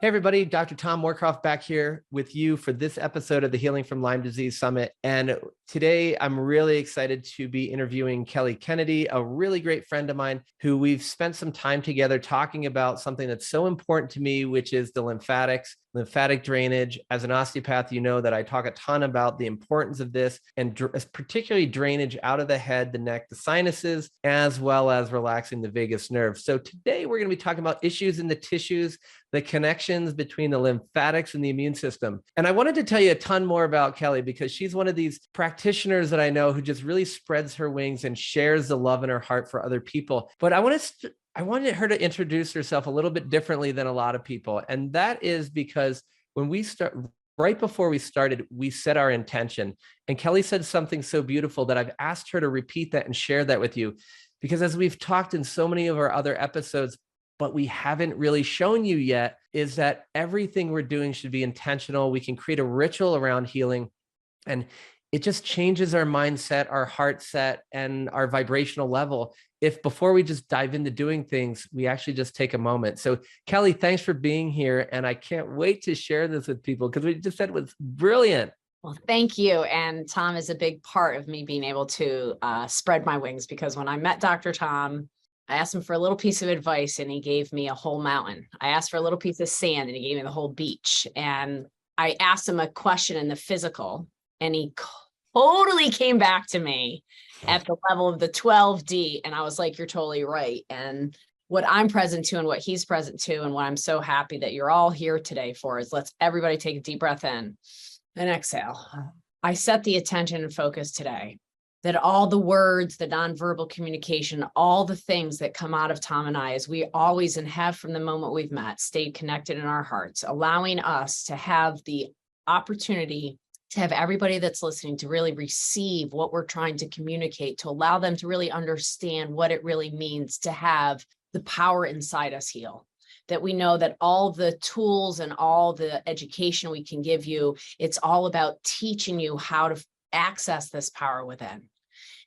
Hey, everybody, Dr. Tom Moorcroft back here with you for this episode of the Healing from Lyme Disease Summit. And today I'm really excited to be interviewing Kelly Kennedy, a really great friend of mine who we've spent some time together talking about something that's so important to me, which is the lymphatics. Lymphatic drainage. As an osteopath, you know that I talk a ton about the importance of this and particularly drainage out of the head, the neck, the sinuses, as well as relaxing the vagus nerve. So today we're going to be talking about issues in the tissues, the connections between the lymphatics and the immune system. And I wanted to tell you a ton more about Kelly because she's one of these practitioners that I know who just really spreads her wings and shares the love in her heart for other people. But I wanted her to introduce herself a little bit differently than a lot of people. And that is because when we start, right before we started, we set our intention. And Kelly said something so beautiful that I've asked her to repeat that and share that with you. Because as we've talked in so many of our other episodes, but we haven't really shown you yet, is that everything we're doing should be intentional. We can create a ritual around healing. And it just changes our mindset, our heart set, and our vibrational level. If before we just dive into doing things, we actually just take a moment. So Kelly, thanks for being here. And I can't wait to share this with people because we just said it was brilliant. Well, thank you. And Tom is a big part of me being able to spread my wings, because when I met Dr. Tom, I asked him for a little piece of advice and he gave me a whole mountain. I asked for a little piece of sand and he gave me the whole beach. And I asked him a question in the physical and he totally came back to me at the level of the 12D. And I was like, you're totally right. And what I'm present to and what he's present to and what I'm so happy that you're all here today for is let's everybody take a deep breath in and exhale. I set the attention and focus today that all the words, the nonverbal communication, all the things that come out of Tom and I, as we always and have from the moment we've met, stayed connected in our hearts, allowing us to have the opportunity to have everybody that's listening to really receive what we're trying to communicate, to allow them to really understand what it really means to have the power inside us heal. That we know that all the tools and all the education we can give you, it's all about teaching you how to access this power within.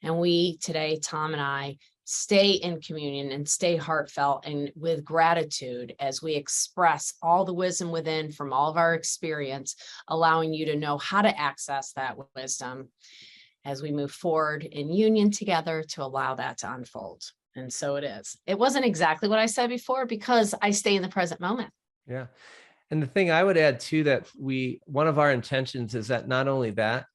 And we today, Tom and I, stay in communion and stay heartfelt and with gratitude as we express all the wisdom within from all of our experience, allowing you to know how to access that wisdom as we move forward in union together to allow that to unfold. And so it is. It wasn't exactly what I said before because I stay in the present moment. Yeah. And the thing I would add too, that one of our intentions is that not only that,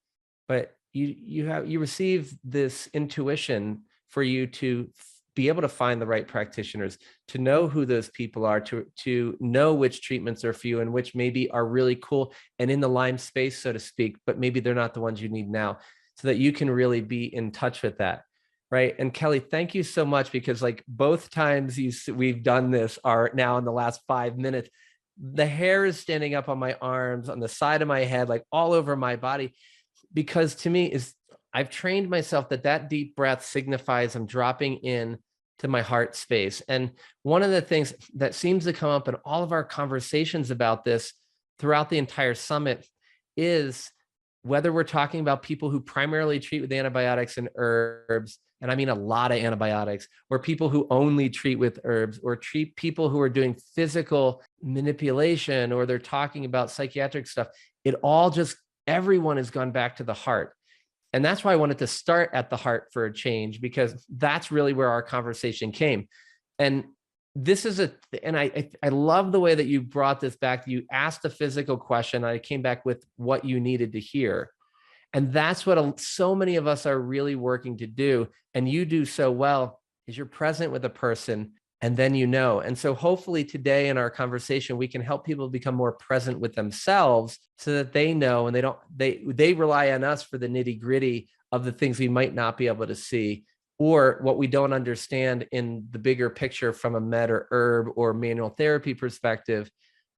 but you receive this intuition for you to be able to find the right practitioners, to know who those people are, to know which treatments are for you and which maybe are really cool and in the Lyme space, so to speak, but maybe they're not the ones you need now, so that you can really be in touch with that. Right. And Kelly, thank you so much, because like both times we've done this are now in the last 5 minutes, the hair is standing up on my arms, on the side of my head, like all over my body, because to me I've trained myself that deep breath signifies I'm dropping in to my heart space. And one of the things that seems to come up in all of our conversations about this throughout the entire summit is whether we're talking about people who primarily treat with antibiotics and herbs, and I mean a lot of antibiotics, or people who only treat with herbs, or treat people who are doing physical manipulation, or they're talking about psychiatric stuff. Everyone has gone back to the heart. And that's why I wanted to start at the heart for a change, because that's really where our conversation came. And I love the way that you brought this back. You asked a physical question. I came back with what you needed to hear. And that's what so many of us are really working to do. And you do so well, is you're present with a person and then you know. And so hopefully today in our conversation, we can help people become more present with themselves so that they know, and they rely on us for the nitty gritty of the things we might not be able to see, or what we don't understand in the bigger picture from a med or herb or manual therapy perspective.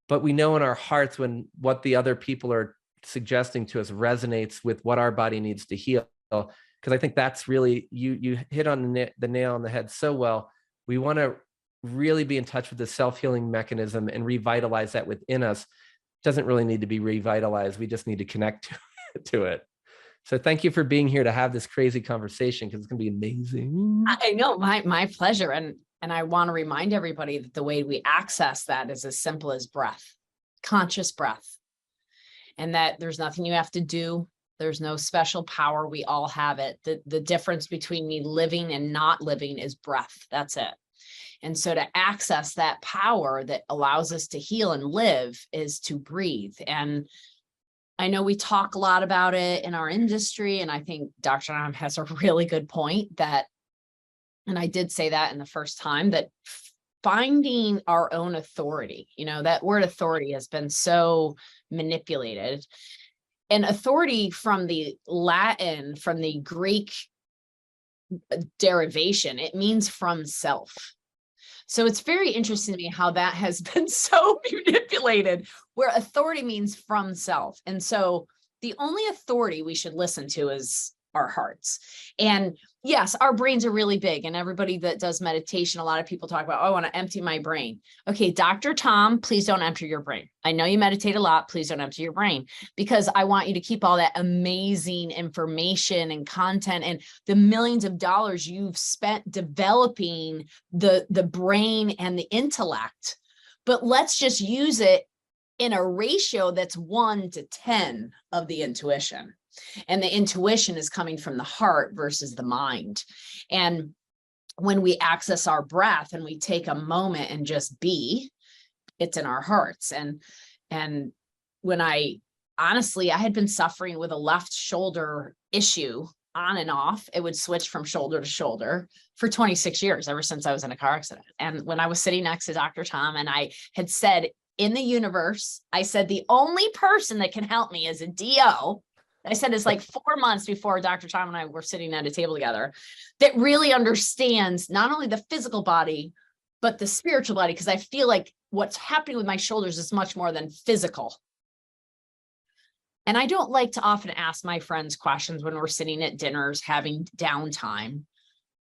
But we know in our hearts when what the other people are suggesting to us resonates with what our body needs to heal. Because I think that's really, you hit on the nail on the head so well. We want to really be in touch with the self-healing mechanism and revitalize that within us. It doesn't really need to be revitalized. We just need to connect to it. So thank you for being here to have this crazy conversation, because it's going to be amazing. I know, my pleasure. And I want to remind everybody that the way we access that is as simple as breath. conscious breath, and that there's nothing you have to do. There's no special power. We all have it. The difference between me living and not living is breath. That's it. And so to access that power that allows us to heal and live is to breathe. And I know we talk a lot about it in our industry, and I think Dr. Nam has a really good point that, and I did say that in the first time, that finding our own authority, that word authority has been so manipulated. And authority from the Latin, from the Greek derivation, it means from self. So it's very interesting to me how that has been so manipulated, where authority means from self. And so the only authority we should listen to is our hearts. And yes, our brains are really big. And everybody that does meditation, a lot of people talk about, oh, I want to empty my brain. Okay, Dr. Tom, please don't empty your brain. I know you meditate a lot. Please don't empty your brain, because I want you to keep all that amazing information and content and the millions of dollars you've spent developing the brain and the intellect. But let's just use it in a ratio that's 1 to 10 of the intuition. And the intuition is coming from the heart versus the mind. And when we access our breath and we take a moment and just be, it's in our hearts. And when I had been suffering with a left shoulder issue on and off. It would switch from shoulder to shoulder for 26 years, ever since I was in a car accident. And when I was sitting next to Dr. Tom, and I had said, in the universe, I said, the only person that can help me is a DO. I said it's like 4 months before Dr. Tom and I were sitting at a table together, that really understands not only the physical body, but the spiritual body. Because I feel like what's happening with my shoulders is much more than physical. And I don't like to often ask my friends questions when we're sitting at dinners, having downtime,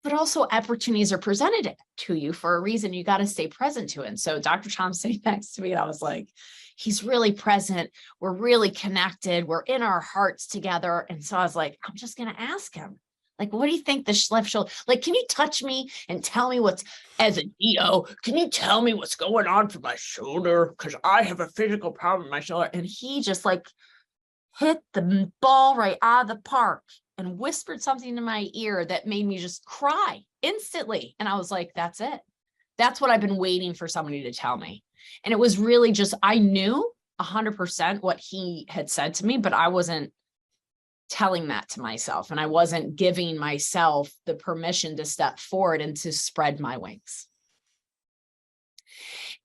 but also opportunities are presented to you for a reason. You got to stay present to it. And so Dr. Tom's sitting next to me, and I was like, he's really present. We're really connected. We're in our hearts together. And so I was like, I'm just going to ask him, like, what do you think the left shoulder, like, can you touch me and tell me what's, as a DO, can you tell me what's going on for my shoulder? Because I have a physical problem in my shoulder. And he just like hit the ball right out of the park and whispered something in my ear that made me just cry instantly. And I was like, that's it. That's what I've been waiting for somebody to tell me. And it was really just, I knew 100% what he had said to me, but I wasn't telling that to myself. And I wasn't giving myself the permission to step forward and to spread my wings.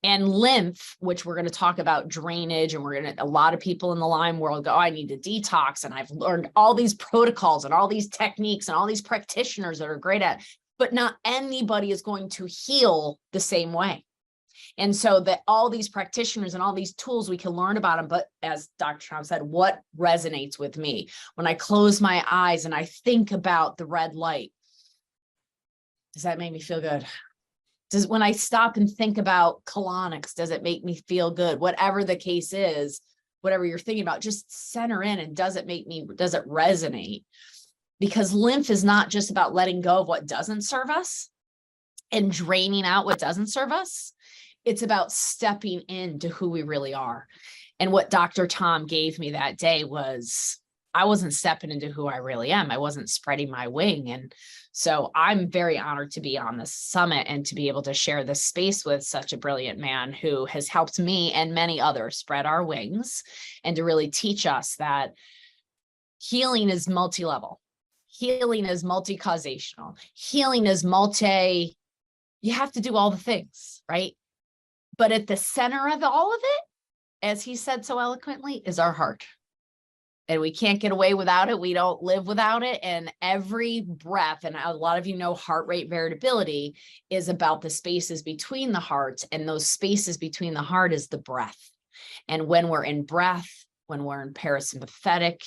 And lymph, which we're going to talk about drainage, and a lot of people in the Lyme world go, oh, I need to detox. And I've learned all these protocols and all these techniques and all these practitioners that are great at it, but not anybody is going to heal the same way. And so that all these practitioners and all these tools, we can learn about them. But as Dr. Tom said, what resonates with me? When I close my eyes and I think about the red light, does that make me feel good? When I stop and think about colonics, does it make me feel good? Whatever the case is, whatever you're thinking about, just center in, and does it resonate? Because lymph is not just about letting go of what doesn't serve us and draining out what doesn't serve us. It's about stepping into who we really are. And what Dr. Tom gave me that day was, I wasn't stepping into who I really am. I wasn't spreading my wing. And so I'm very honored to be on this summit and to be able to share this space with such a brilliant man who has helped me and many others spread our wings, and to really teach us that healing is multi-level. Healing is multi-causational. Healing is you have to do all the things, right? But at the center of all of it, as he said so eloquently, is our heart. And we can't get away without it. We don't live without it. And every breath, and a lot of you know heart rate variability is about the spaces between the hearts, and those spaces between the heart is the breath. And when we're in breath, when we're in parasympathetic,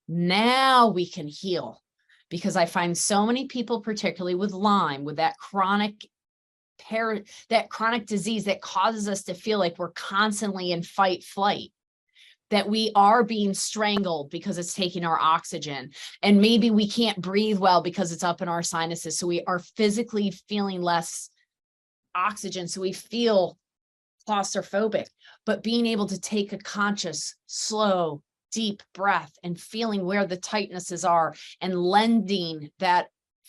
now we can heal. Because I find so many people, particularly with Lyme, with that chronic disease that causes us to feel like we're constantly in fight flight, that we are being strangled because it's taking our oxygen, and maybe we can't breathe well because it's up in our sinuses. So we are physically feeling less oxygen. So we feel claustrophobic, but being able to take a conscious, slow, deep breath and feeling where the tightnesses are and lending that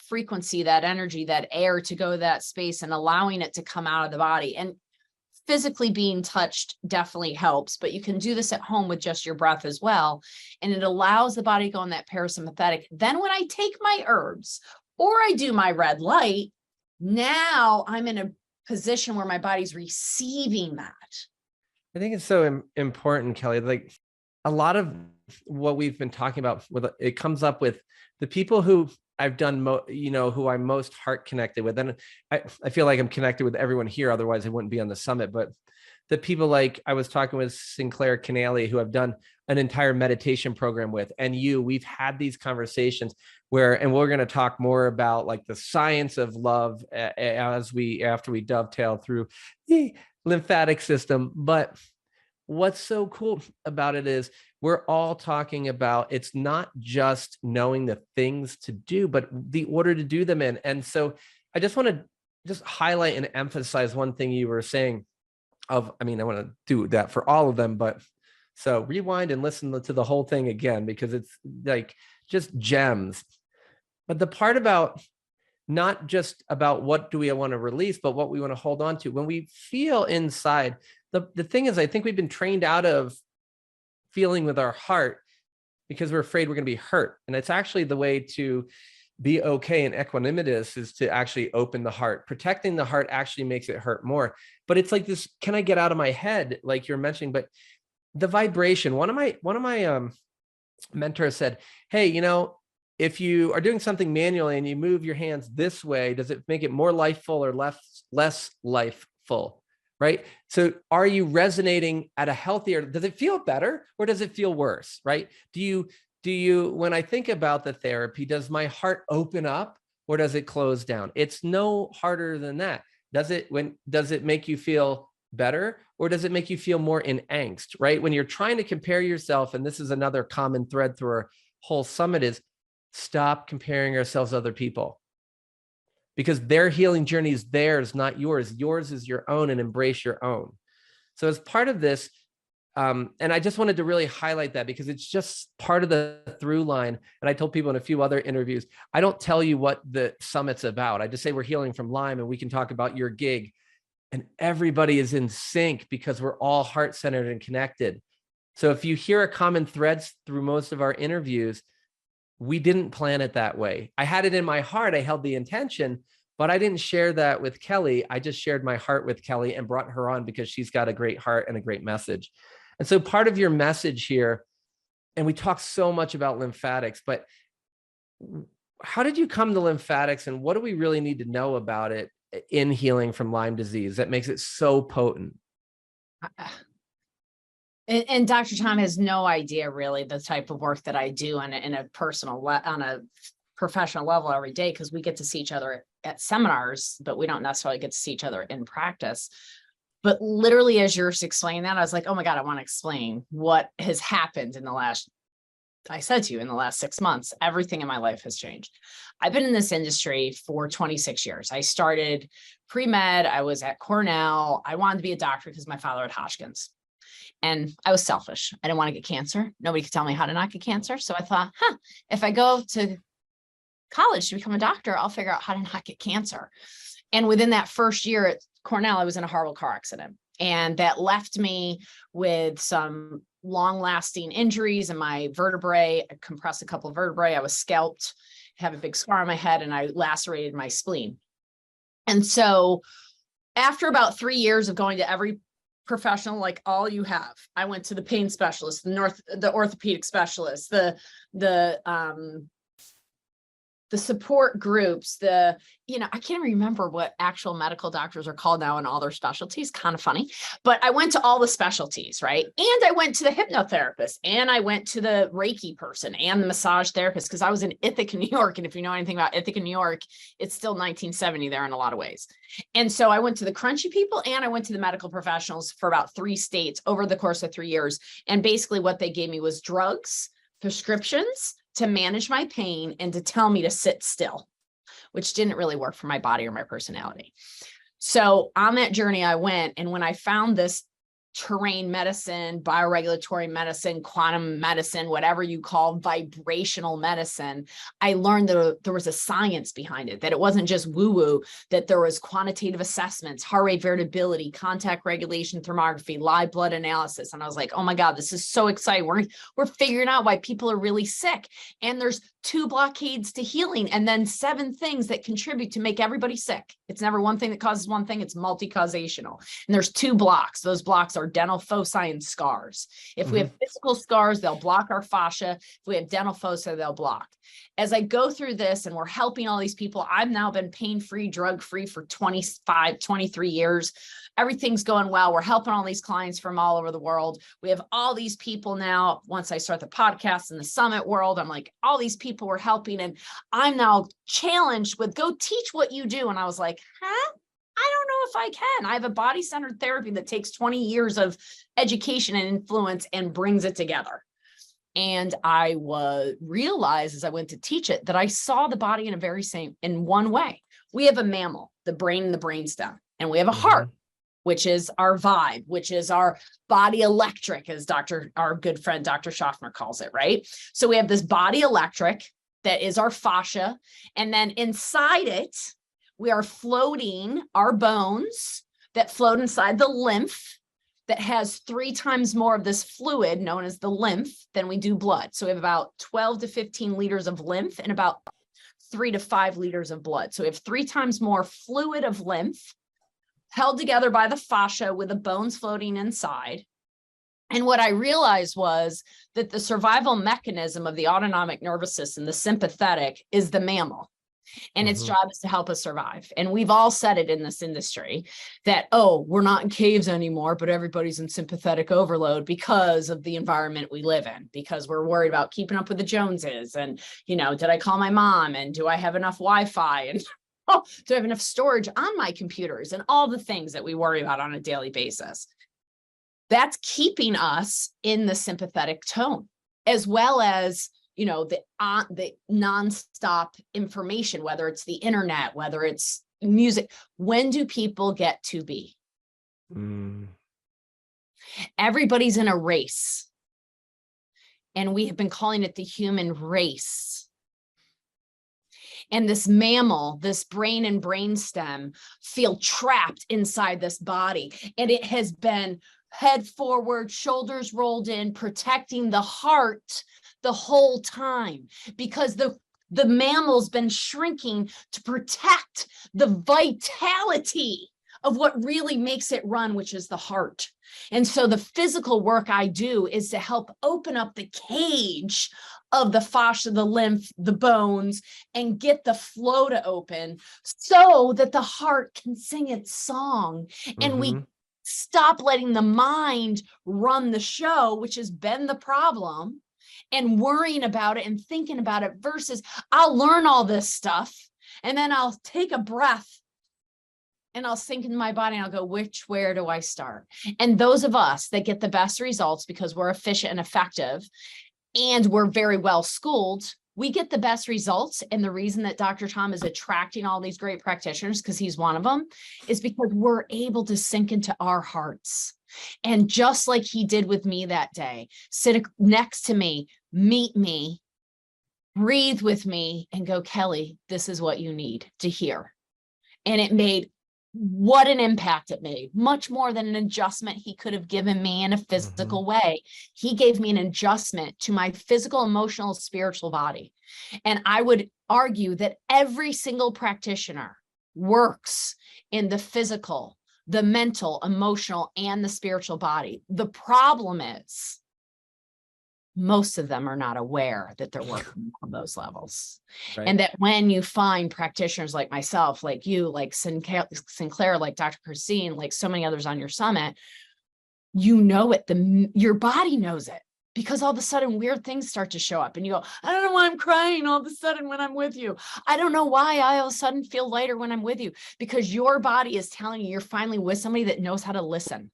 frequency, that energy, that air to go to that space and allowing it to come out of the body. And physically being touched definitely helps, but you can do this at home with just your breath as well. And it allows the body to go in that parasympathetic. Then when I take my herbs or I do my red light, now I'm in a position where my body's receiving that. I think it's so important, Kelly. Like a lot of what we've been talking about, it comes up with the people who I've done, who I'm most heart connected with. And I feel like I'm connected with everyone here. Otherwise I wouldn't be on the summit. But the people like I was talking with Sinclair Kennelly, who I've done an entire meditation program with, and we've had these conversations and we're going to talk more about like the science of love after we dovetail through the lymphatic system. But what's so cool about it is we're all talking about, it's not just knowing the things to do, but the order to do them in. And so I just want to highlight and emphasize one thing you were saying I want to do that for all of them, but so rewind and listen to the whole thing again, because it's like just gems. But the part about not just about what do we want to release, but what we want to hold on to. When we feel inside, the thing is, I think we've been trained out of feeling with our heart because we're afraid we're going to be hurt. And it's actually the way to be okay and equanimous is to actually open the heart. Protecting the heart actually makes it hurt more. But it's like this, can I get out of my head? Like you're mentioning, but the vibration, one of my mentors said, hey, if you are doing something manually and you move your hands this way, does it make it more lifeful or less lifeful? Right? So are you resonating at a healthier, does it feel better or does it feel worse? Right? Do you, when I think about the therapy, does my heart open up or does it close down? It's no harder than that. Does it make you feel better or does it make you feel more in angst? Right? When you're trying to compare yourself, and this is another common thread through our whole summit, is stop comparing ourselves to other people, because their healing journey is theirs, not yours. Yours is your own, and embrace your own. So as part of this, and I just wanted to really highlight that because it's just part of the through line. And I told people in a few other interviews, I don't tell you what the summit's about. I just say we're healing from Lyme and we can talk about your gig. And everybody is in sync because we're all heart-centered and connected. So if you hear a common thread through most of our interviews, we didn't plan it that way. I had it in my heart. I held the intention, but I didn't share that with Kelly. I just shared my heart with Kelly and brought her on because she's got a great heart and a great message. And so part of your message here, and we talk so much about lymphatics, but how did you come to lymphatics and what do we really need to know about it in healing from Lyme disease that makes it so potent? And Dr. Tom has no idea really the type of work that I do on a professional level every day, because we get to see each other at seminars, but we don't necessarily get to see each other in practice. But literally, as you're explaining that, I was like, oh my God, I want to explain what has happened in the last 6 months. Everything in my life has changed. I've been in this industry for 26 years. I started pre-med. I was at Cornell. I wanted to be a doctor because my father had Hodgkin's. And I was selfish. I didn't want to get cancer. Nobody could tell me how to not get cancer. So I thought, if I go to college to become a doctor, I'll figure out how to not get cancer. And within that first year at Cornell, I was in a horrible car accident. And that left me with some long-lasting injuries in my vertebrae. I compressed a couple of vertebrae. I was scalped, have a big scar on my head, and I lacerated my spleen. And so after about 3 years of going to every professional, like all you have, I went to the pain specialist, the orthopedic specialist, the support groups, I can't remember what actual medical doctors are called now in all their specialties, kind of funny, but I went to all the specialties, right? And I went to the hypnotherapist, and I went to the Reiki person and the massage therapist, because I was in Ithaca, New York. And if you know anything about Ithaca, New York, it's still 1970 there in a lot of ways. And so I went to the crunchy people and I went to the medical professionals for about 3 states over the course of 3 years. And basically what they gave me was drugs, prescriptions to manage my pain, and to tell me to sit still, which didn't really work for my body or my personality. So on that journey I went, and when I found this terrain medicine, bioregulatory medicine, quantum medicine, whatever you call vibrational medicine, I learned that there was a science behind it, that it wasn't just woo-woo, that there was quantitative assessments, heart rate variability, contact regulation, thermography, live blood analysis. And I was like, oh my God, this is so exciting. We're figuring out why people are really sick. And there's 2 blockades to healing, and then 7 things that contribute to make everybody sick. It's never one thing that causes one thing, it's multi-causational. And there's 2 blocks. Those blocks are dental foci and scars. If we have physical scars, they'll block our fascia. If we have dental foci, they'll block. As I go through this and we're helping all these people, I've now been pain-free, drug-free for 25, 23 years. Everything's going well. We're helping all these clients from all over the world. We have all these people now. Once I start the podcast in the summit world, I'm like, all these people we're helping. And I'm now challenged with, go teach what you do. And I was like, huh? I don't know if I can. I have a body-centered therapy that takes 20 years of education and influence and brings it together. And I realized as I went to teach it that I saw the body in one way. We have a mammal, the brain and the brainstem, and we have a heart, which is our vibe, which is our body electric, as our good friend, Dr. Schaffner calls it, right? So we have this body electric that is our fascia. And then inside it, we are floating our bones that float inside the lymph that has 3 times more of this fluid known as the lymph than we do blood. So we have about 12 to 15 liters of lymph and about 3 to 5 liters of blood. So we have 3 times more fluid of lymph held together by the fascia with the bones floating inside. And what I realized was that the survival mechanism of the autonomic nervous system, the sympathetic, is the mammal. And its job is to help us survive. And we've all said it in this industry that, oh, we're not in caves anymore, but everybody's in sympathetic overload because of the environment we live in, because we're worried about keeping up with the Joneses. And, did I call my mom? And do I have enough Wi-Fi? And do I have enough storage on my computers? And all the things that we worry about on a daily basis. That's keeping us in the sympathetic tone, as well as the nonstop information, whether it's the internet, whether it's music. When do people get to be? Everybody's in a race. And we have been calling it the human race. And this mammal, this brain and brainstem feel trapped inside this body. And it has been head forward, shoulders rolled in, protecting the heart the whole time, because the mammal's been shrinking to protect the vitality of what really makes it run, which is the heart. And so the physical work I do is to help open up the cage of the fascia, the lymph, the bones, and get the flow to open so that the heart can sing its song. And we stop letting the mind run the show, which has been the problem, and worrying about it and thinking about it, versus I'll learn all this stuff and then I'll take a breath and I'll sink into my body and I'll go, where do I start? And those of us that get the best results because we're efficient and effective and we're very well schooled, we get the best results. And the reason that Dr. Tom is attracting all these great practitioners, because he's one of them, is because we're able to sink into our hearts. And just like he did with me that day, sit next to me, meet me, breathe with me, and go, Kelly, this is what you need to hear. And it made, what an impact it made, much more than an adjustment he could have given me in a physical way. He gave me an adjustment to my physical, emotional, spiritual body. And I would argue that every single practitioner works in the physical, the mental, emotional, and the spiritual body. The problem is most of them are not aware that they're working on those levels. Right. And that when you find practitioners like myself, like you, like Sinclair, like Dr. Christine, like so many others on your summit, you know it, your body knows it, because all of a sudden weird things start to show up and you go, I don't know why I'm crying all of a sudden when I'm with you. I don't know why I all of a sudden feel lighter when I'm with you, because your body is telling you you're finally with somebody that knows how to listen,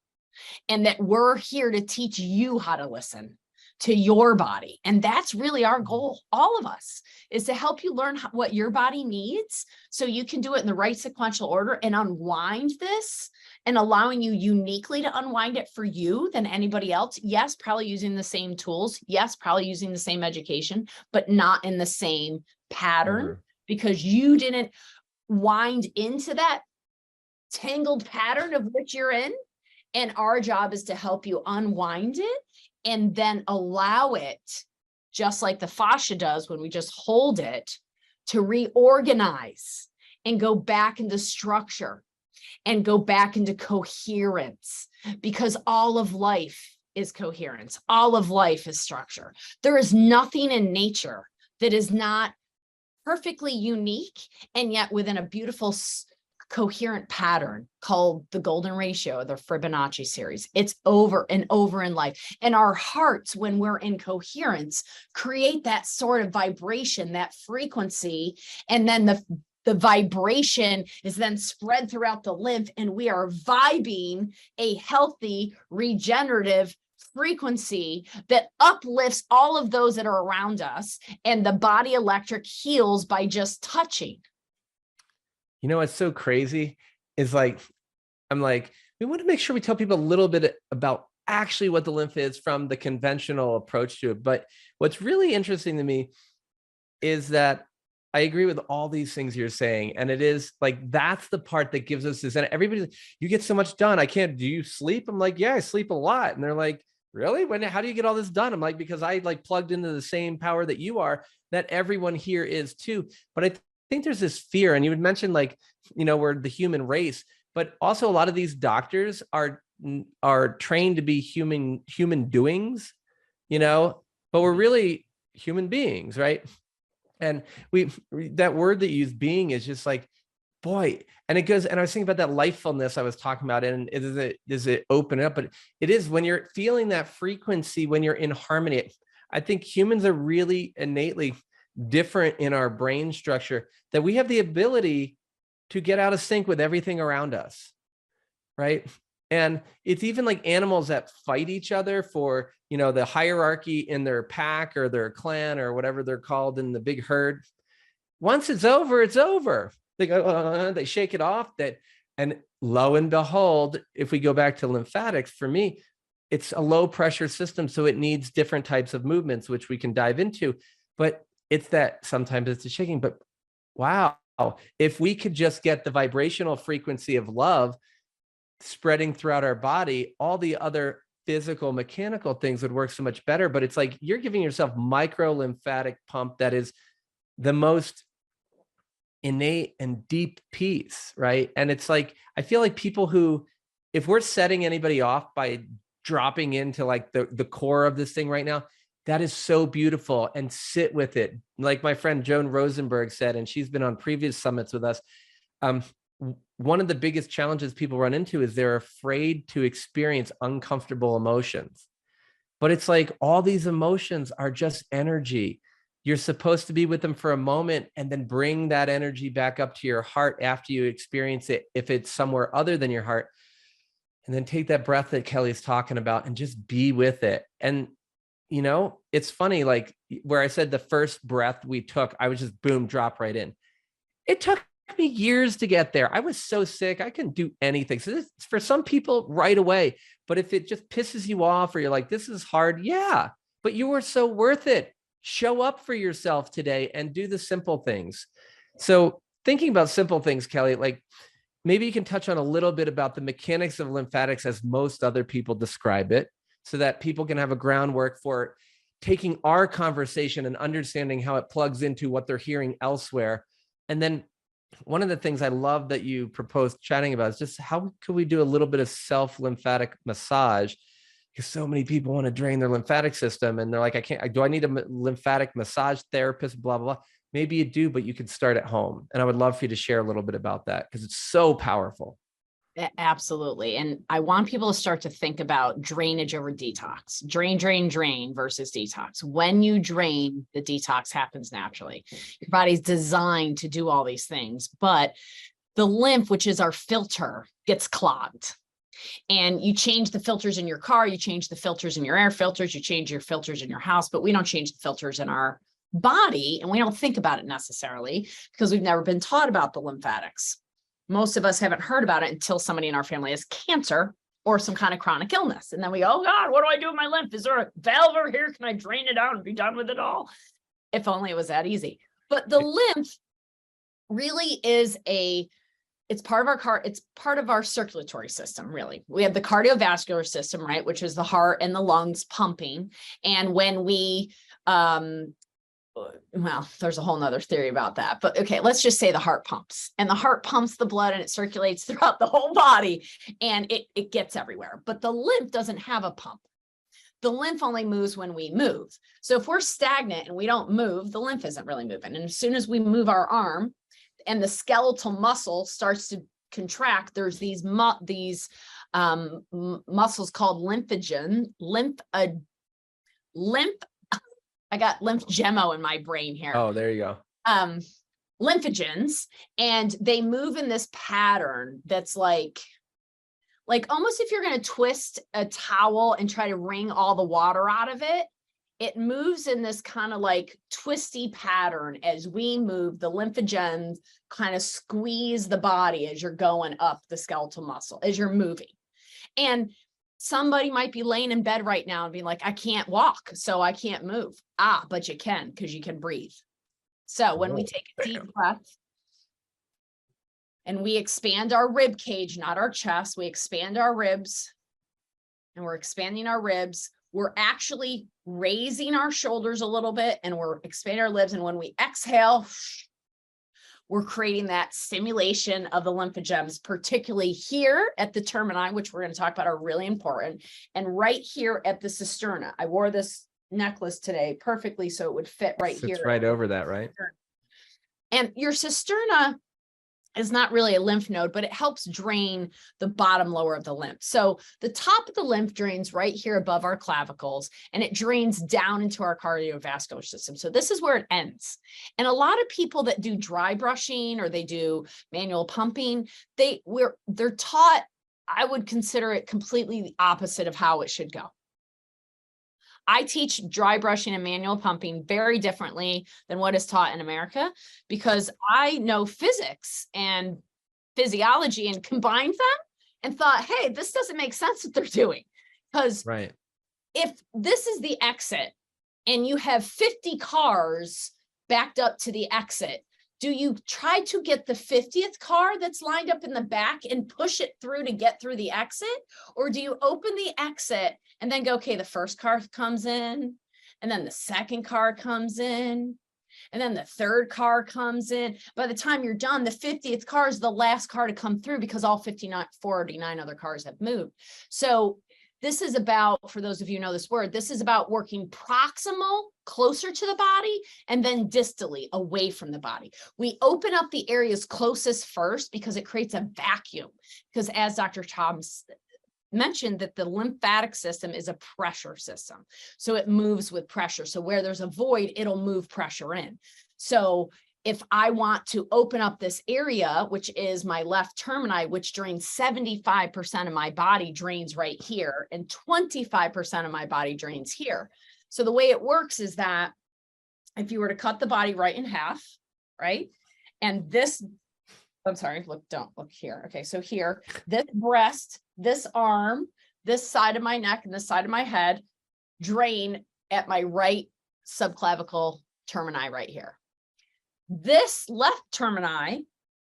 and that we're here to teach you how to listen, to your body. And that's really our goal, all of us, is to help you learn what your body needs so you can do it in the right sequential order and unwind this, and allowing you uniquely to unwind it for you than anybody else. Yes, probably using the same tools. Yes, probably using the same education, but not in the same pattern because you didn't wind into that tangled pattern of which you're in. And our job is to help you unwind it and then allow it, just like the fascia does when we just hold it, to reorganize and go back into structure and go back into coherence, because all of life is coherence. All of life is structure. There is nothing in nature that is not perfectly unique and yet within a beautiful coherent pattern called the golden ratio, the Fibonacci series. It's over and over in life. And our hearts, when we're in coherence, create that sort of vibration, that frequency. And then the vibration is then spread throughout the lymph, and we are vibing a healthy, regenerative frequency that uplifts all of those that are around us. And the body electric heals by just touching. You know, what's so crazy is like, I'm like, we want to make sure we tell people a little bit about actually what the lymph is from the conventional approach to it. But what's really interesting to me is that I agree with all these things you're saying. And it is like, that's the part that gives us this. And everybody's like, you get so much done. Do you sleep? I'm like, yeah, I sleep a lot. And they're like, really? How do you get all this done? I'm like, because I like plugged into the same power that you are, that everyone here is too. But I think there's this fear, and you would mention like, you know, we're the human race, but also a lot of these doctors are trained to be human doings, you know, but we're really human beings, right? And that word that you use, being, is just like, boy, and it goes, and I was thinking about that lifefulness I was talking about, and does it open up? But it is when you're feeling that frequency, when you're in harmony. I think humans are really innately different in our brain structure, that we have the ability to get out of sync with everything around us, right? And it's even like animals that fight each other for, you know, the hierarchy in their pack or their clan or whatever they're called in the big herd. Once it's over, it's over. They go, they shake it off. And lo and behold, if we go back to lymphatics, for me, it's a low pressure system, so it needs different types of movements, which we can dive into. But it's that sometimes it's a shaking, but wow, if we could just get the vibrational frequency of love spreading throughout our body, all the other physical, mechanical things would work so much better. But it's like you're giving yourself micro lymphatic pump that is the most innate and deep peace, right? And it's like, I feel like people who, if we're setting anybody off by dropping into like the core of this thing right now, that is so beautiful, and sit with it. Like my friend Joan Rosenberg said, and she's been on previous summits with us. One of the biggest challenges people run into is they're afraid to experience uncomfortable emotions. But it's like all these emotions are just energy. You're supposed to be with them for a moment and then bring that energy back up to your heart after you experience it, if it's somewhere other than your heart. And then take that breath that Kelly's talking about and just be with it. And you know, it's funny, like where I said the first breath we took, I was just boom, drop right in. It took me years to get there. I was so sick, I couldn't do anything. So this is for some people right away. But if it just pisses you off, or you're like, this is hard, yeah, but you were so worth it. Show up for yourself today and do the simple things. So thinking about simple things, Kelly, like maybe you can touch on a little bit about the mechanics of lymphatics as most other people describe it, so that people can have a groundwork for taking our conversation and understanding how it plugs into what they're hearing elsewhere. And then one of the things I love that you proposed chatting about is just how could we do a little bit of self-lymphatic massage? Because so many people want to drain their lymphatic system, and they're like, do I need a lymphatic massage therapist, blah, blah, blah. Maybe you do, but you could start at home. And I would love for you to share a little bit about that, because it's so powerful. Absolutely. And I want people to start to think about drainage over detox. Drain, drain, drain versus detox. When you drain, the detox happens naturally. Your body's designed to do all these things, but the lymph, which is our filter, gets clogged. And you change the filters in your car, you change the filters in your air filters, you change your filters in your house, but we don't change the filters in our body, and we don't think about it necessarily because we've never been taught about the lymphatics. Most of us haven't heard about it until somebody in our family has cancer or some kind of chronic illness. And then we go, oh God, what do I do with my lymph? Is there a valve over here? Can I drain it out and be done with it all? If only it was that easy. But the lymph really is it's part of our circulatory system, really. We have the cardiovascular system, right, which is the heart and the lungs pumping. And when we, well, there's a whole nother theory about that, but okay, let's just say the heart pumps, and the heart pumps the blood and it circulates throughout the whole body and it gets everywhere. But the lymph doesn't have a pump. The lymph only moves when we move. So if we're stagnant and we don't move, the lymph isn't really moving. And as soon as we move our arm and the skeletal muscle starts to contract, there's these muscles called I got lymphgemo in my brain here. Oh, there you go. Lymphogens, and they move in this pattern that's like almost if you're going to twist a towel and try to wring all the water out of it, it moves in this kind of like twisty pattern as we move. The lymphogens kind of squeeze the body as you're going up the skeletal muscle, as you're moving. And somebody might be laying in bed right now and being like, I can't walk, so I can't move. But you can, because you can breathe. So when we take a deep breath and we expand our rib cage, not our chest, we expand our ribs, and we're expanding our ribs. We're actually raising our shoulders a little bit, and we're expanding our lips. And when we exhale, we're creating that stimulation of the lymphogens, particularly here at the termini, which we're going to talk about are really important. And right here at the cisterna. I wore this necklace today perfectly so it would fit right here. It's right over that, right? And your cisterna is not really a lymph node, but it helps drain the bottom lower of the lymph. So the top of the lymph drains right here above our clavicles, and it drains down into our cardiovascular system. So this is where it ends. And a lot of people that do dry brushing or they do manual pumping, they're taught, I would consider it completely the opposite of how it should go. I teach dry brushing and manual pumping very differently than what is taught in America, because I know physics and physiology and combined them and thought, hey, this doesn't make sense what they're doing. Because if this is the exit and you have 50 cars backed up to the exit, do you try to get the 50th car that's lined up in the back and push it through to get through the exit? Or do you open the exit and then go, okay, the first car comes in, and then the second car comes in, and then the third car comes in. By the time you're done, the 50th car is the last car to come through because all 49 other cars have moved. So this is about, for those of you who know this word, this is about working proximal, closer to the body, and then distally, away from the body. We open up the areas closest first because it creates a vacuum. Because as Dr. Thomas mentioned, that the lymphatic system is a pressure system. So it moves with pressure. So where there's a void, it'll move pressure in. So if I want to open up this area, which is my left termini, which drains 75% of my body, drains right here, and 25% of my body drains here. So the way it works is that if you were to cut the body right in half, right? And this, I'm sorry, don't look here. Okay, so here, this breast, this arm, this side of my neck, and this side of my head drain at my right subclavicle termini right here. This left termini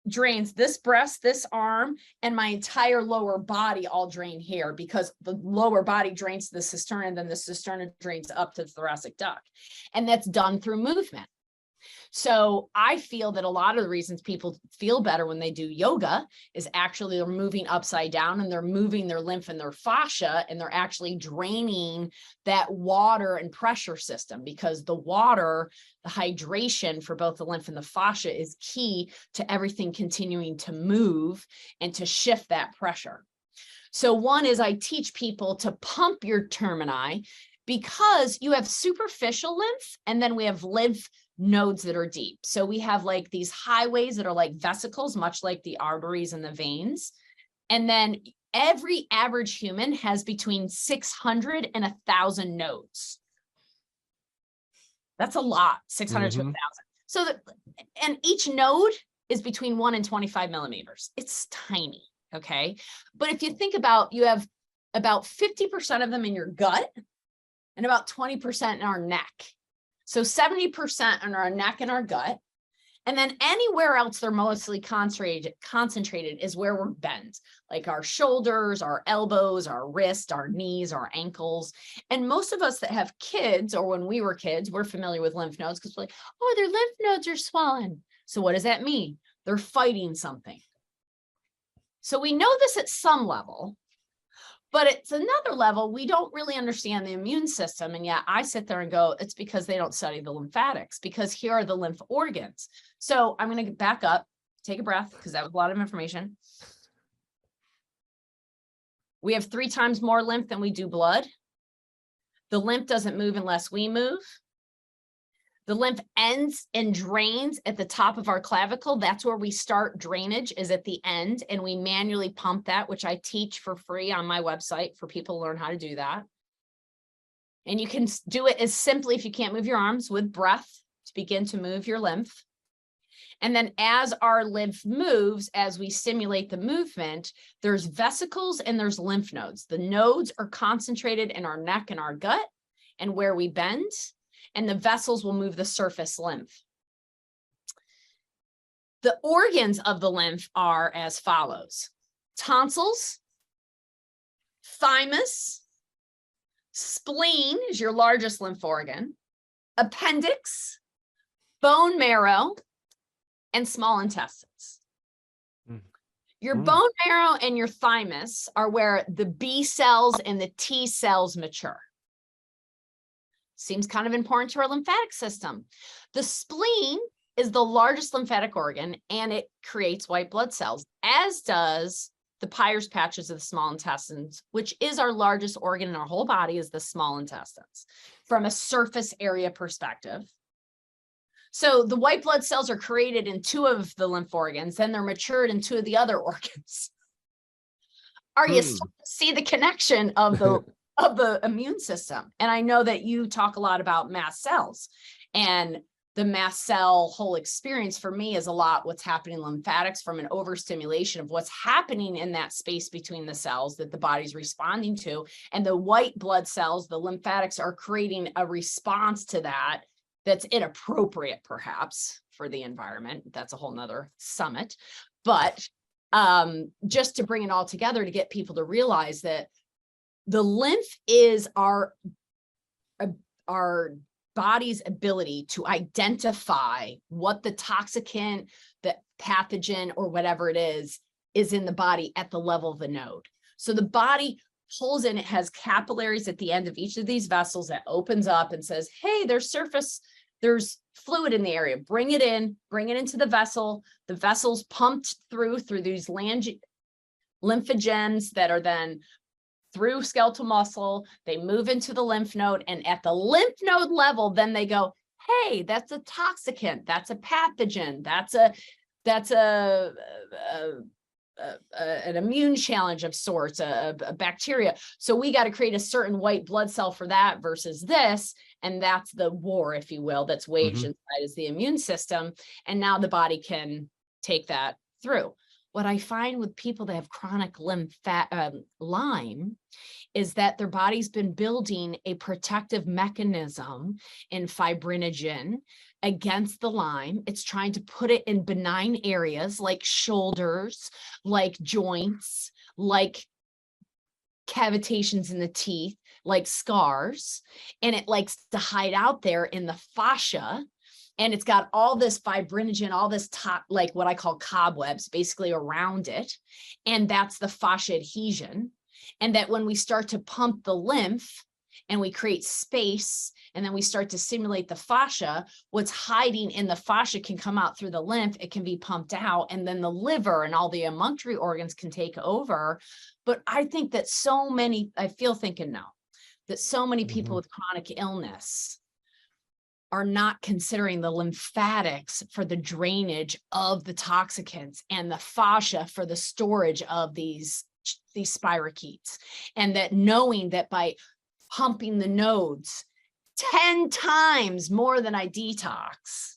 drains this breast, this arm, and my entire lower body all drain here, because the lower body drains to the cisterna, and then the cisterna drains up to the thoracic duct. And that's done through movement. So I feel that a lot of the reasons people feel better when they do yoga is actually they're moving upside down, and they're moving their lymph and their fascia, and they're actually draining that water and pressure system, because the water, the hydration for both the lymph and the fascia is key to everything continuing to move and to shift that pressure. So one is I teach people to pump your termini, because you have superficial lymph, and then we have lymph nodes that are deep. So we have like these highways that are like vesicles, much like the arteries and the veins. And then every average human has between 600 and 1,000 nodes. That's a lot, 600 to 1,000. So and each node is between 1 and 25 millimeters. It's tiny, okay? But if you think about, you have about 50% of them in your gut and about 20% in our neck. So 70% in our neck and our gut. And then anywhere else they're mostly concentrated is where we're bent, like our shoulders, our elbows, our wrists, our knees, our ankles. And most of us that have kids, or when we were kids, we're familiar with lymph nodes because we're like, oh, their lymph nodes are swollen. So what does that mean? They're fighting something. So we know this at some level, but it's another level, we don't really understand the immune system. And yet I sit there and go, it's because they don't study the lymphatics, because here are the lymph organs. So I'm going to back up, take a breath, because that was a lot of information. We have 3 times more lymph than we do blood. The lymph doesn't move unless we move. The lymph ends and drains at the top of our clavicle. That's where we start drainage, is at the end. And we manually pump that, which I teach for free on my website for people to learn how to do that. And you can do it as simply, if you can't move your arms, with breath to begin to move your lymph. And then as our lymph moves, as we stimulate the movement, there's vesicles and there's lymph nodes. The nodes are concentrated in our neck and our gut and where we bend. And the vessels will move the surface lymph. The organs of the lymph are as follows: tonsils, thymus, spleen is your largest lymph organ, appendix, bone marrow, and small intestines. Your bone marrow and your thymus are where the B cells and the T cells mature. Seems kind of important to our lymphatic system. The spleen is the largest lymphatic organ, and it creates white blood cells, as does the Peyer's patches of the small intestines, which is our largest organ in our whole body, is the small intestines from a surface area perspective. So the white blood cells are created in 2 of the lymph organs, then they're matured in 2 of the other organs. Are you starting to see the connection of the immune system? And I know that you talk a lot about mast cells, and the mast cell whole experience for me is a lot what's happening in lymphatics from an overstimulation of what's happening in that space between the cells that the body's responding to. And the white blood cells, the lymphatics, are creating a response to that that's inappropriate, perhaps, for the environment. That's a whole nother summit. But just to bring it all together to get people to realize that the lymph is our body's ability to identify what the toxicant, the pathogen, or whatever it is in the body at the level of the node. So the body pulls in, it has capillaries at the end of each of these vessels that opens up and says, hey, there's fluid in the area, bring it into the vessel. The vessel's pumped through these lymphogens that are then through skeletal muscle, they move into the lymph node, and at the lymph node level, then they go, hey, that's a toxicant, that's a pathogen, that's an immune challenge of sorts, a bacteria. So we got to create a certain white blood cell for that versus this. And that's the war, if you will, that's waged inside is the immune system. And now the body can take that through. What I find with people that have chronic Lyme is that their body's been building a protective mechanism in fibrinogen against the Lyme. It's trying to put it in benign areas like shoulders, like joints, like cavitations in the teeth, like scars. And it likes to hide out there in the fascia. And it's got all this fibrinogen, all this like what I call cobwebs basically around it. And that's the fascia adhesion. And that when we start to pump the lymph and we create space, and then we start to stimulate the fascia, what's hiding in the fascia can come out through the lymph, it can be pumped out, and then the liver and all the emunctory organs can take over. But I think that so many people with chronic illness are not considering the lymphatics for the drainage of the toxicants and the fascia for the storage of these these spirochetes, and that knowing that by pumping the nodes 10 times more than I detox,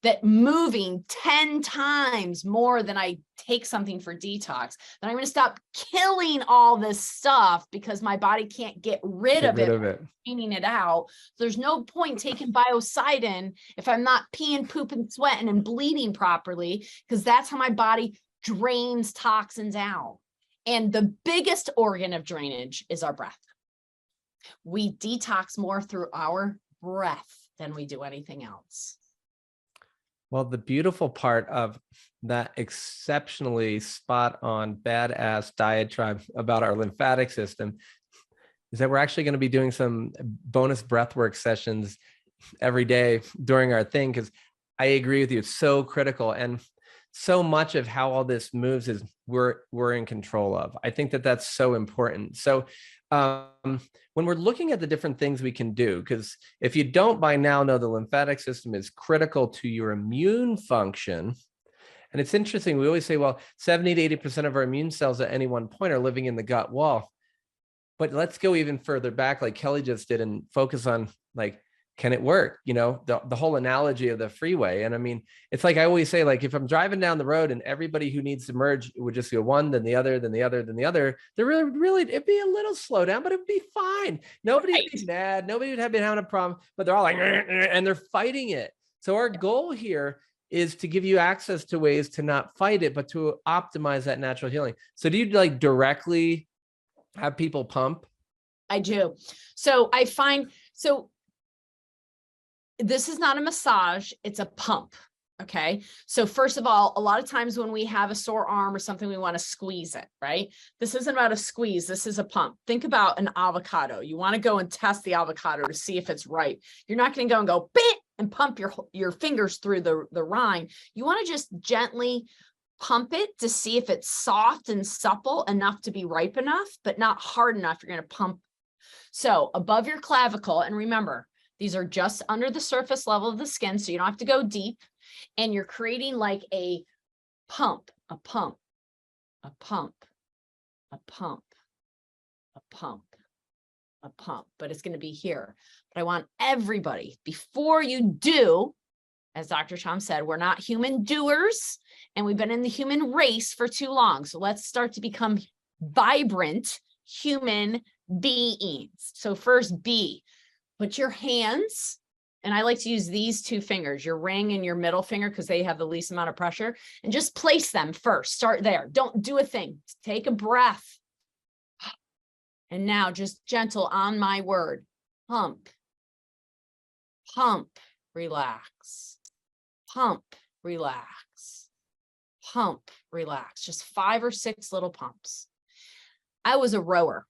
that moving 10 times more than I take something for detox, then I'm going to stop killing all this stuff because my body can't get rid of it, cleaning it out. There's no point taking biocidin if I'm not peeing, pooping, sweating, and bleeding properly, because that's how my body drains toxins out. And the biggest organ of drainage is our breath. We detox more through our breath than we do anything else. Well, the beautiful part of that exceptionally spot on badass diatribe about our lymphatic system is that we're actually going to be doing some bonus breathwork sessions every day during our thing, because I agree with you. It's so critical. And so much of how all this moves is we're in control of. I think that that's so important. So when we're looking at the different things we can do, because if you don't by now know, the lymphatic system is critical to your immune function. And it's interesting. We always say, well, 70 to 80% of our immune cells at any one point are living in the gut wall. But let's go even further back, like Kelly just did, and focus on, like, can it work? You know, the whole analogy of the freeway. And I mean, it's like I always say, like, if I'm driving down the road and everybody who needs to merge would just go one, then the other, then the other, then the other, they're really, it'd be a little slow down, but it'd be fine. Nobody would be mad. Nobody would have been having a problem, but they're all like, and they're fighting it. So our goal here is to give you access to ways to not fight it, but to optimize that natural healing. So do you like directly have people pump? I do. So I find, so this is not a massage, it's a pump. Okay. So first of all, a lot of times when we have a sore arm or something, we want to squeeze it, right? This isn't about a squeeze. This is a pump. Think about an avocado. You want to go and test the avocado to see if it's ripe. You're not going to go and go bit and pump your fingers through the rind. You want to just gently pump it to see if it's soft and supple enough to be ripe enough, but not hard enough. You're going to pump. So above your clavicle, and remember, these are just under the surface level of the skin, so you don't have to go deep. And you're creating like a pump, a pump, a pump, a pump, a pump, a pump. But it's going to be here. But I want everybody, before you do, as Dr. Tom said, we're not human doers, and we've been in the human race for too long. So let's start to become vibrant human beings. So first, B. Put your hands, and I like to use these two fingers, your ring and your middle finger, because they have the least amount of pressure, and just place them first. Start there. Don't do a thing. Take a breath. And now just gentle on my word. Pump, pump, relax, pump, relax, pump, relax. Just 5 or 6 little pumps. I was a rower,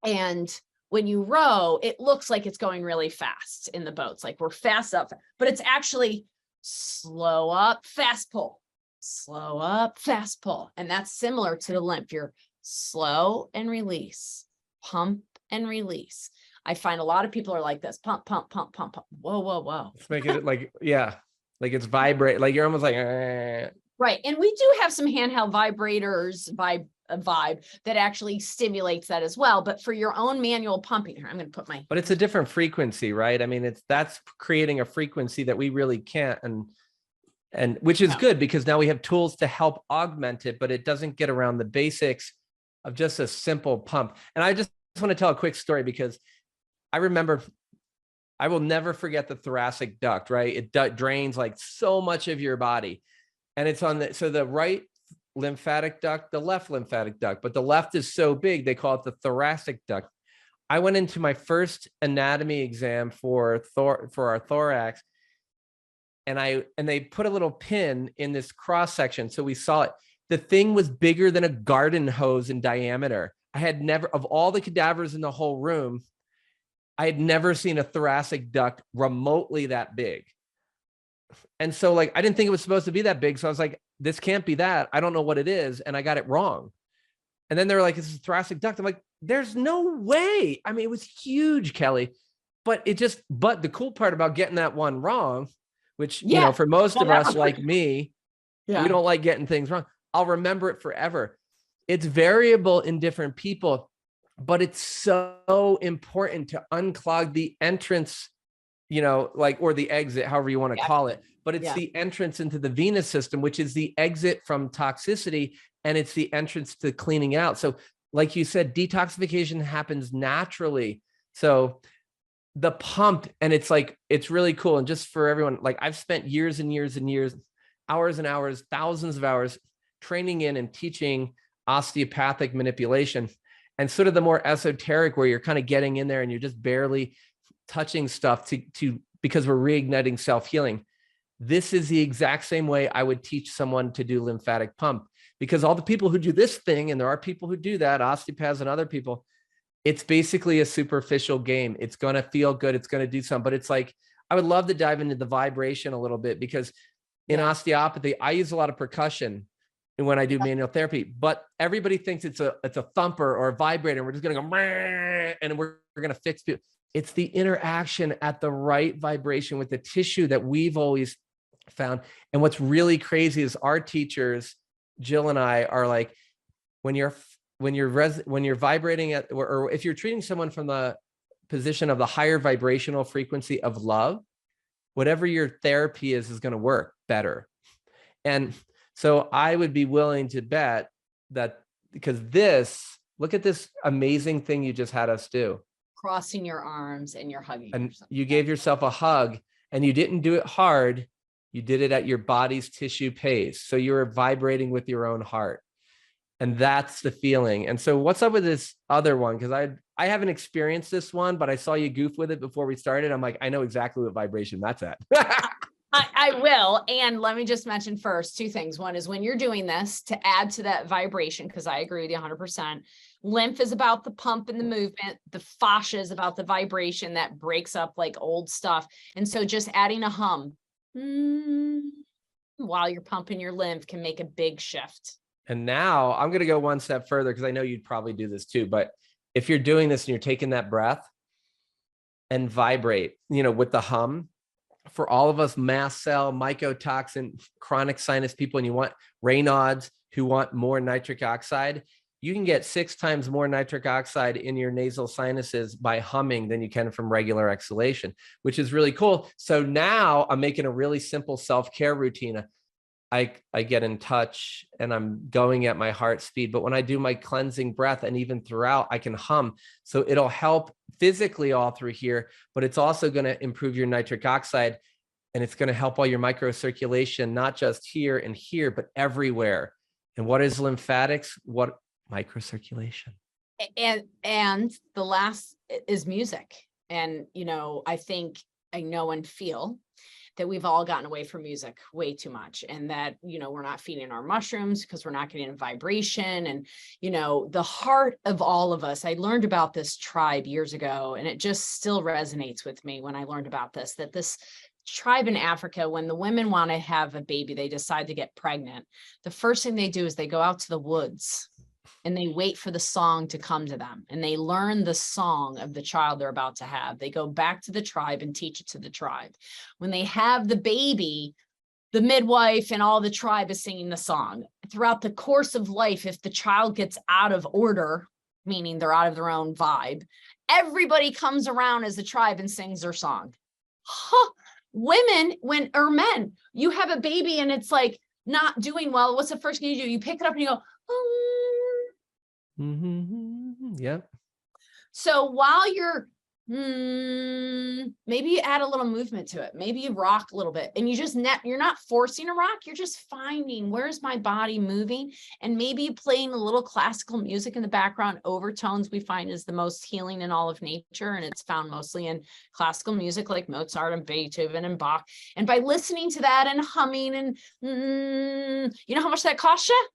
and when you row, it looks like it's going really fast in the boats. Like we're fast up, but it's actually slow up, fast pull, slow up, fast pull. And that's similar to the lymph. You're slow and release, pump and release. I find a lot of people are like this, pump, pump, pump, pump, pump. Whoa, whoa, whoa. Let's make it like, yeah, like it's vibrate. Like you're almost like, right. And we do have some handheld vibrators, a vibe that actually stimulates that as well. But for your own manual pumping here, I'm going to put my, but it's a different frequency, right? I mean, that's creating a frequency that we really can't, and which is good, because now we have tools to help augment it, but it doesn't get around the basics of just a simple pump. And I just want to tell a quick story, because I remember, I will never forget the thoracic duct, right? It drains like so much of your body, and it's on so the right lymphatic duct, the left lymphatic duct, but the left is so big, they call it the thoracic duct. I went into my first anatomy exam for our thorax, and they put a little pin in this cross section. So we saw it. The thing was bigger than a garden hose in diameter. I had never, of all the cadavers in the whole room, I had never seen a thoracic duct remotely that big. And so like, I didn't think it was supposed to be that big. So I was like, this can't be that. I don't know what it is. And I got it wrong. And then they were like, it's a thoracic duct. I'm like, there's no way. I mean, it was huge, Kelly, but the cool part about getting that one wrong, which, you know, for most of us like me, we don't like getting things wrong. I'll remember it forever. it's variable in different people, but it's so important to unclog the entrance, like, or the exit, however you want to call it. But it's the entrance into the venous system, which is the exit from toxicity, and it's the entrance to cleaning out. So like you said, detoxification happens naturally. So the pump, and it's like, it's really cool. And just for everyone, like, I've spent years and years and years, hours and hours, thousands of hours training in and teaching osteopathic manipulation, and sort of the more esoteric, where you're kind of getting in there and you're just barely touching stuff to because we're reigniting self-healing. This is the exact same way I would teach someone to do lymphatic pump, because all the people who do this thing, and there are people who do that, osteopaths and other people, it's basically a superficial game. It's going to feel good. It's going to do something, but it's like, I would love to dive into the vibration a little bit, because in osteopathy, I use a lot of percussion when I do manual therapy, but everybody thinks it's a thumper or a vibrator. We're just going to go, and we're going to fix it. It's the interaction at the right vibration with the tissue that we've always found. And what's really crazy is our teachers, Jill and I, are like, when you're vibrating at, or if you're treating someone from the position of the higher vibrational frequency of love, whatever your therapy is going to work better. And so I would be willing to bet that, because look at this amazing thing you just had us do. Crossing your arms and you're hugging and yourself. You gave yourself a hug, and you didn't do it hard. You did it at your body's tissue pace. So you were vibrating with your own heart. And that's the feeling. And so what's up with this other one? Because I haven't experienced this one, but I saw you goof with it before we started. I'm like, I know exactly what vibration that's at. I will. And let me just mention first 2 things. One is, when you're doing this, to add to that vibration, because I agree with you 100%, lymph is about the pump and the movement. The fascia is about the vibration that breaks up like old stuff. And so just adding a hum while you're pumping your lymph can make a big shift. And now I'm going to go one step further, because I know you'd probably do this too. But if you're doing this and you're taking that breath and vibrate, with the hum, for all of us mast cell, mycotoxin, chronic sinus people, and you want Raynaud's who want more nitric oxide, you can get 6 times more nitric oxide in your nasal sinuses by humming than you can from regular exhalation, which is really cool. So now I'm making a really simple self-care routine. I get in touch and I'm going at my heart speed, but when I do my cleansing breath, and even throughout, I can hum. So it'll help physically all through here, but it's also going to improve your nitric oxide, and it's going to help all your microcirculation, not just here and here, but everywhere. And what is lymphatics? What microcirculation? And the last is music. And, I think I know and feel that we've all gotten away from music way too much, and that, we're not feeding our mushrooms because we're not getting a vibration. And, the heart of all of us, I learned about this tribe years ago, and it just still resonates with me when I learned about this, that this tribe in Africa, when the women want to have a baby, they decide to get pregnant. The first thing they do is they go out to the woods and they wait for the song to come to them, and they learn the song of the child they're about to have. They go back to the tribe and teach it to the tribe. When they have the baby, the midwife and all the tribe is singing the song. Throughout the course of life, if the child gets out of order, meaning they're out of their own vibe, everybody comes around as the tribe and sings their song. Women, or men, you have a baby and it's like not doing well. What's the first thing you do? You pick it up and you go, Yeah. So while you're, maybe you add a little movement to it. Maybe you rock a little bit, and you just you're not forcing a rock. You're just finding, where's my body moving? And maybe playing a little classical music in the background. Overtones we find is the most healing in all of nature. And it's found mostly in classical music like Mozart and Beethoven and Bach. And by listening to that and humming and, you know how much that costs you?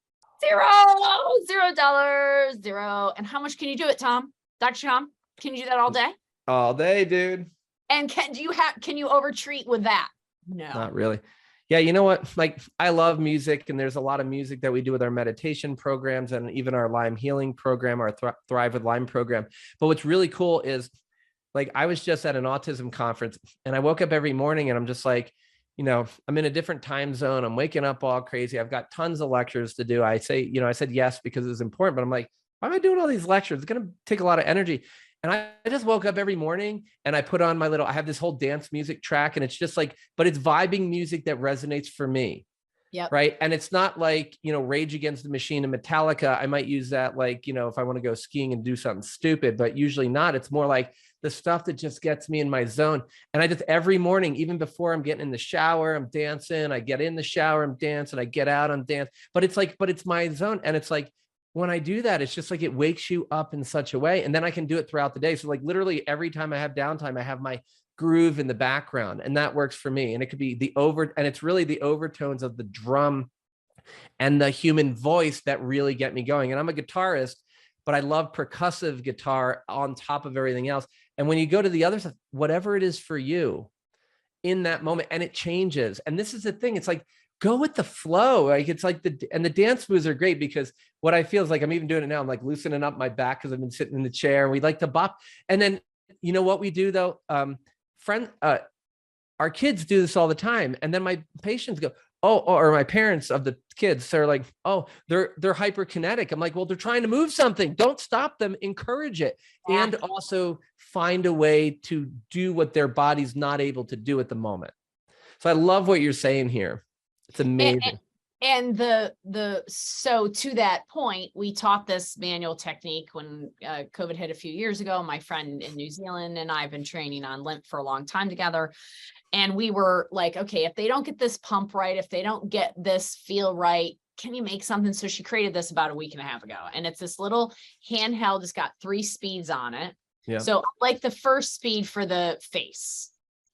$0. And how much can you do it, Tom? Dr. Tom, can you do that all day? All day, dude. And can you overtreat with that? No, not really. Yeah. You know what? Like, I love music, and there's a lot of music that we do with our meditation programs and even our Lyme healing program, our Thrive with Lyme program. But what's really cool is, like, I was just at an autism conference, and I woke up every morning and I'm just like, I'm in a different time zone. I'm waking up all crazy. I've got tons of lectures to do. I said yes because it's important, but I'm like, why am I doing all these lectures? It's going to take a lot of energy. And I just woke up every morning and I put on I have this whole dance music track, and it's just like, but it's vibing music that resonates for me. Yep. Right. And it's not like, Rage Against the Machine and Metallica. I might use that like, if I want to go skiing and do something stupid, but usually not. It's more like the stuff that just gets me in my zone. And I just every morning, even before I'm getting in the shower, I'm dancing. I get in the shower, I'm dancing. I get out, I'm dancing. But it's my zone. And it's like, when I do that, it's just like it wakes you up in such a way. And then I can do it throughout the day. So like literally every time I have downtime, I have my groove in the background, and that works for me. And it could be and it's really the overtones of the drum and the human voice that really get me going. And I'm a guitarist, but I love percussive guitar on top of everything else. And when you go to the other stuff, whatever it is for you in that moment, and it changes. And this is the thing. It's like, go with the flow. Like it's like the dance moves are great, because what I feel is like, I'm even doing it now. I'm like loosening up my back because I've been sitting in the chair, and we like to bop. And then, what we do though, our kids do this all the time. And then my patients go, oh, or my parents of the kids, they're like, oh, they're hyperkinetic. I'm like, well, they're trying to move something. Don't stop them, encourage it. Yeah. And also find a way to do what their body's not able to do at the moment. So I love what you're saying here. It's amazing. And so to that point, we taught this manual technique when COVID hit a few years ago. My friend in New Zealand and I have been training on lymph for a long time together. And we were like, okay, if they don't get this pump right, if they don't get this feel right, can you make something? So she created this about a week and a half ago. And it's this little handheld. It's got 3 speeds on it. Yeah. So like the first speed for the face,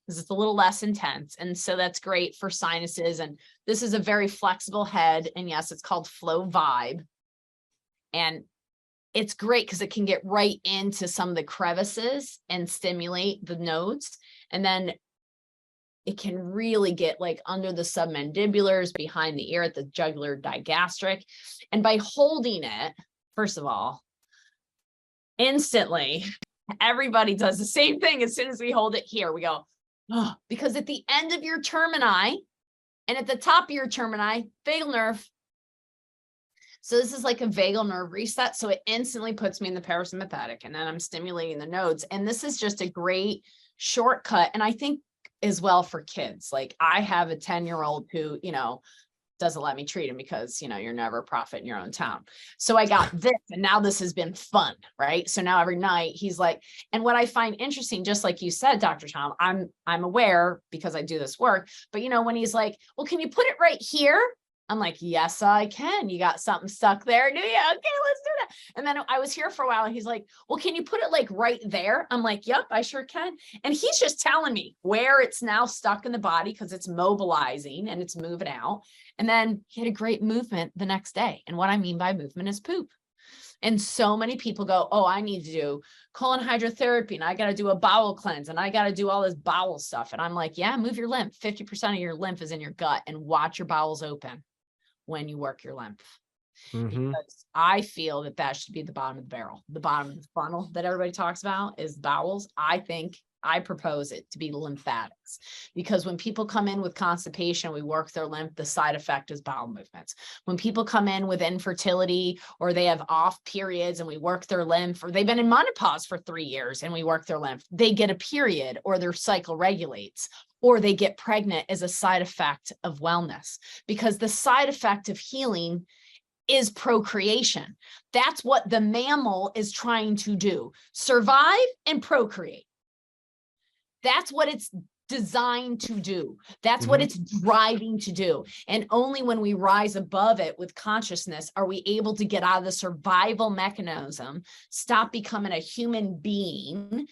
because it's a little less intense. And so that's great for sinuses. And this is a very flexible head. And yes, it's called Flow Vibe. And it's great because it can get right into some of the crevices and stimulate the nodes. And then it can really get like under the submandibulars, behind the ear, at the jugular digastric. And by holding it, first of all, instantly, everybody does the same thing. As soon as we hold it here, we go, oh, because at the end of your termini and at the top of your termini, vagal nerve. So this is like a vagal nerve reset. So it instantly puts me in the parasympathetic, and then I'm stimulating the nodes. And this is just a great shortcut. And I think as well for kids, like I have a 10-year-old who, doesn't let me treat him because, you're never a prophet in your own town. So I got this, and now this has been fun, right? So now every night he's like, and what I find interesting, just like you said, Dr. Tom, I'm aware because I do this work, but when he's like, well, can you put it right here? I'm like, yes, I can. You got something stuck there, do you? Okay, let's do that. And then I was here for a while, and he's like, well, can you put it like right there? I'm like, yep, I sure can. And he's just telling me where it's now stuck in the body because it's mobilizing and it's moving out. And then he had a great movement the next day. And what I mean by movement is poop. And so many people go, oh, I need to do colon hydrotherapy, and I got to do a bowel cleanse, and I got to do all this bowel stuff. And I'm like, yeah, move your lymph. 50% of your lymph is in your gut, and watch your bowels open when you work your lymph. Mm-hmm. Because I feel that should be the bottom of the barrel. The bottom of the funnel that everybody talks about is bowels. I propose it to be lymphatics, because when people come in with constipation, we work their lymph. The side effect is bowel movements. When people come in with infertility, or they have off periods, and we work their lymph, or they've been in menopause for 3 years and we work their lymph, they get a period, or their cycle regulates, or they get pregnant as a side effect of wellness, because the side effect of healing is procreation. That's what the mammal is trying to do: survive and procreate. That's what it's designed to do. That's what it's driving to do. And only when we rise above it with consciousness are we able to get out of the survival mechanism, stop becoming a human being,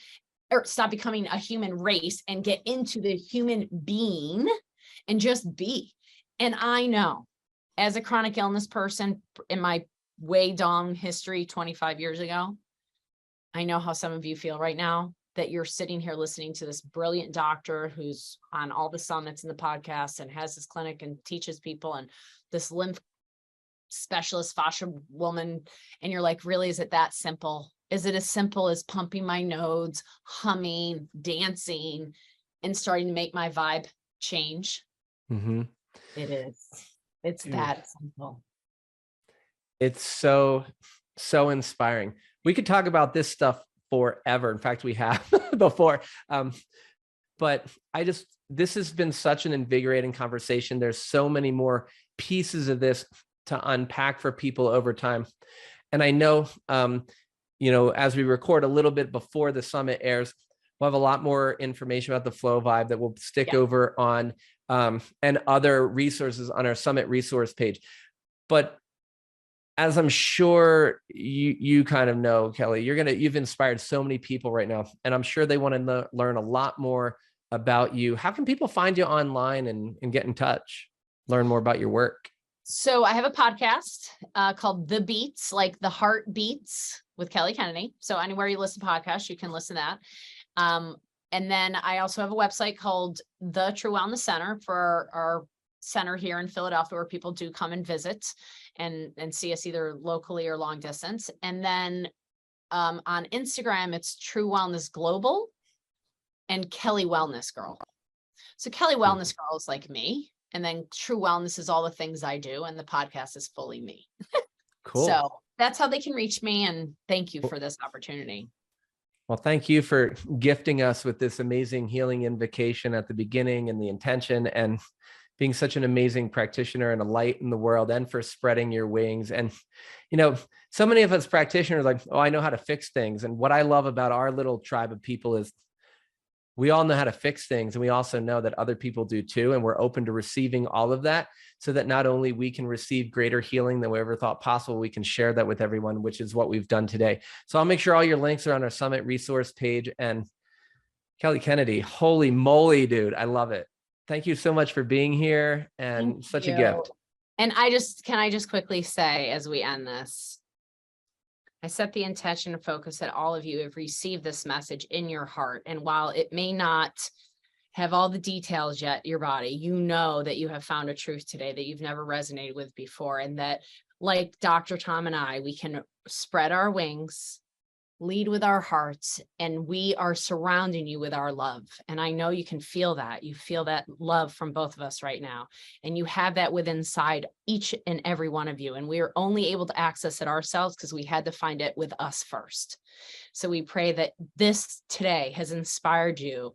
or stop becoming a human race, and get into the human being and just be. And I know, as a chronic illness person in my way down history 25 years ago, I know how some of you feel right now, that you're sitting here listening to this brilliant doctor who's on all the summits and the podcasts and has his clinic and teaches people, and this lymph specialist fascia woman. And you're like, really, is it that simple? Is it as simple as pumping my nodes, humming, dancing, and starting to make my vibe change? Mm-hmm. It is. It's Dude, that simple. it's so, so inspiring. We could talk about this stuff forever. In fact, we have before. But this has been such an invigorating conversation. There's so many more pieces of this to unpack for people over time. And I know, as we record a little bit before the summit airs, we'll have a lot more information about the Flow Vibe that we'll stick over on and other resources on our summit resource page. But as I'm sure you kind of know, Kelly, you've inspired so many people right now, and I'm sure they want to learn a lot more about you. How can people find you online and get in touch, learn more about your work? So I have a podcast called The Beats, like the heart beats, with Kelly Kennedy. So anywhere you listen to podcasts, you can listen to that. And then I also have a website called The True Wellness Center for our center here in Philadelphia, where people do come and visit and see us either locally or long distance. And then on Instagram, it's True Wellness Global and Kelly Wellness Girl. So Kelly Wellness Girl is like me. And then True Wellness is all the things I do. And the podcast is fully me. Cool. So that's how they can reach me. And thank you for this opportunity. Well, thank you for gifting us with this amazing healing invocation at the beginning and the intention, and being such an amazing practitioner and a light in the world, and for spreading your wings. And, so many of us practitioners are like, oh, I know how to fix things. And what I love about our little tribe of people is we all know how to fix things. And we also know that other people do too. And we're open to receiving all of that, so that not only we can receive greater healing than we ever thought possible, we can share that with everyone, which is what we've done today. So I'll make sure all your links are on our summit resource page. And Kelly Kennedy, holy moly, dude, I love it. Thank you so much for being here, and such a gift. And can I just quickly say, as we end this, I set the intention and focus that all of you have received this message in your heart. And while it may not have all the details yet, your body, you know that you have found a truth today that you've never resonated with before. And that, like Dr. Tom and I, we can spread our wings, lead with our hearts, and we are surrounding you with our love. And I know you can feel that. You feel that love from both of us right now. And you have that within inside each and every one of you. And we are only able to access it ourselves because we had to find it with us first. So we pray that this today has inspired you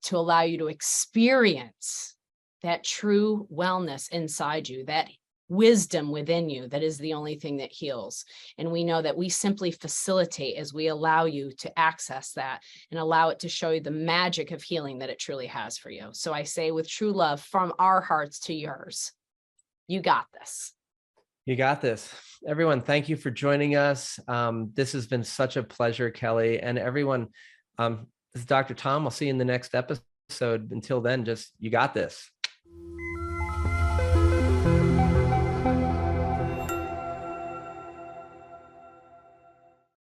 to allow you to experience that true wellness inside you, that wisdom within you that is the only thing that heals. And we know that we simply facilitate as we allow you to access that and allow it to show you the magic of healing that it truly has for you. So I say, with true love from our hearts to yours, you got this. You got this. Everyone, thank you for joining us. This has been such a pleasure, Kelly. And everyone, this is Dr. Tom. I'll see you in the next episode. Until then, you got this.